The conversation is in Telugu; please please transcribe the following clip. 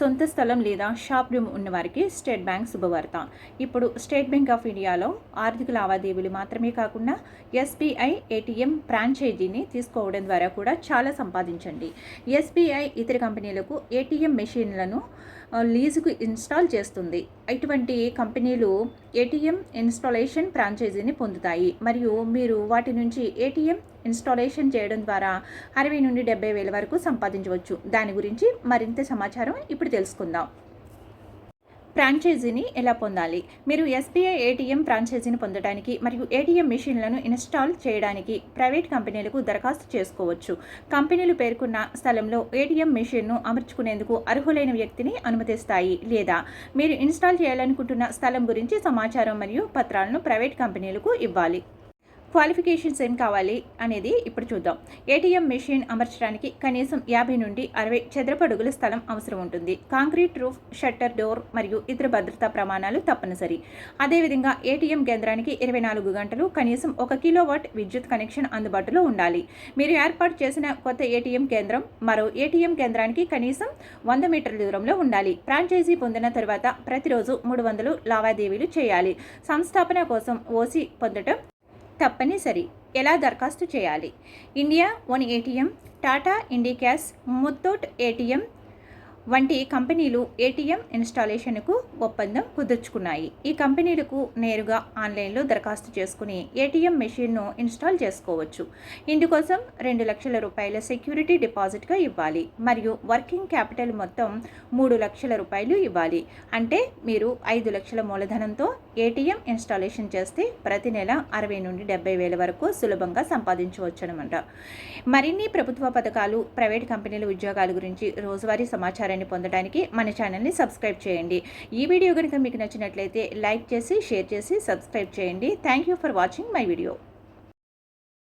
సొంత స్థలం లేదా షాప్ రూమ్ ఉన్నవారికి స్టేట్ బ్యాంక్ శుభవార్త. ఇప్పుడు స్టేట్ బ్యాంక్ ఆఫ్ ఇండియాలో ఆర్థిక లావాదేవీలు మాత్రమే కాకుండా ఎస్బీఐ ఏటీఎం ఫ్రాంచైజీని తీసుకోవడం ద్వారా కూడా చాలా సంపాదించండి. ఎస్బీఐ ఇతర కంపెనీలకు ఏటీఎం మెషిన్లను లీజుకు ఇన్స్టాల్ చేస్తుంది. ఇటువంటి కంపెనీలు ఏటీఎం ఇన్స్టాలేషన్ ఫ్రాంచైజీని పొందుతాయి మరియు మీరు వాటి నుంచి ఏటీఎం ఇన్స్టాలేషన్ చేయడం ద్వారా 60 నుండి 70 వేల వరకు సంపాదించవచ్చు. దాని గురించి మరింత సమాచారం ఇప్పుడు తెలుసుకుందాం. ఫ్రాంచైజీని ఎలా పొందాలి? మీరు ఎస్బీఐ ఏటీఎం ఫ్రాంచైజీని పొందడానికి మరియు ఏటీఎం మెషిన్లను ఇన్స్టాల్ చేయడానికి ప్రైవేట్ కంపెనీలకు దరఖాస్తు చేసుకోవచ్చు. కంపెనీలు పేర్కొన్న స్థలంలో ఏటీఎం మెషిన్ను అమర్చుకునేందుకు అర్హులైన వ్యక్తిని అనుమతిస్తాయి లేదా మీరు ఇన్స్టాల్ చేయాలనుకుంటున్న స్థలం గురించి సమాచారం మరియు పత్రాలను ప్రైవేట్ కంపెనీలకు ఇవ్వాలి. క్వాలిఫికేషన్స్ ఏం కావాలి అనేది ఇప్పుడు చూద్దాం. ఏటీఎం మెషిన్ అమర్చడానికి కనీసం 50 నుండి 60 చదరపు అడుగుల స్థలం అవసరం ఉంటుంది. కాంక్రీట్ రూఫ్, షట్టర్ డోర్ మరియు ఇతర భద్రతా ప్రమాణాలు తప్పనిసరి. అదేవిధంగా ఏటీఎం కేంద్రానికి 24 గంటలు కనీసం 1 కిలోవాట్ విద్యుత్ కనెక్షన్ అందుబాటులో ఉండాలి. మీరు ఏర్పాటు చేసిన కొత్త ఏటీఎం కేంద్రం మరో ఏటీఎం కేంద్రానికి కనీసం 100 మీటర్ల దూరంలో ఉండాలి. ఫ్రాంచైజీ పొందిన తర్వాత ప్రతిరోజు 300 లావాదేవీలు చేయాలి. సంస్థాపన కోసం ఓసీ పొందడం తప్పనిసరి. ఎలా దరఖాస్తు చేయాలి? India one ATM, Tata Indicash, Muthoot ATM వంటి కంపెనీలు ఏటీఎం ఇన్స్టాలేషన్కు ఒప్పందం కుదుర్చుకున్నాయి. ఈ కంపెనీలకు నేరుగా ఆన్లైన్లో దరఖాస్తు చేసుకుని ఏటీఎం మెషిన్ను ఇన్స్టాల్ చేసుకోవచ్చు. ఇందుకోసం 2 లక్షల రూపాయల సెక్యూరిటీ డిపాజిట్గా ఇవ్వాలి మరియు వర్కింగ్ క్యాపిటల్ మొత్తం 3 లక్షల రూపాయలు ఇవ్వాలి. అంటే మీరు 5 లక్షల మూలధనంతో ఏటీఎం ఇన్స్టాలేషన్ చేస్తే ప్రతి నెల 60 నుండి 70 వేల వరకు సులభంగా సంపాదించవచ్చు అనమాట. మరిన్ని ప్రభుత్వ పథకాలు, ప్రైవేట్ కంపెనీల ఉద్యోగాల గురించి రోజువారీ సమాచారాన్ని పొందడానికి మన ఛానల్ని సబ్స్క్రైబ్ చేయండి. ఈ వీడియో కనుక మీకు నచ్చినట్లయితే లైక్ చేసి, షేర్ చేసి సబ్స్క్రైబ్ చేయండి. Thank you for watching my video.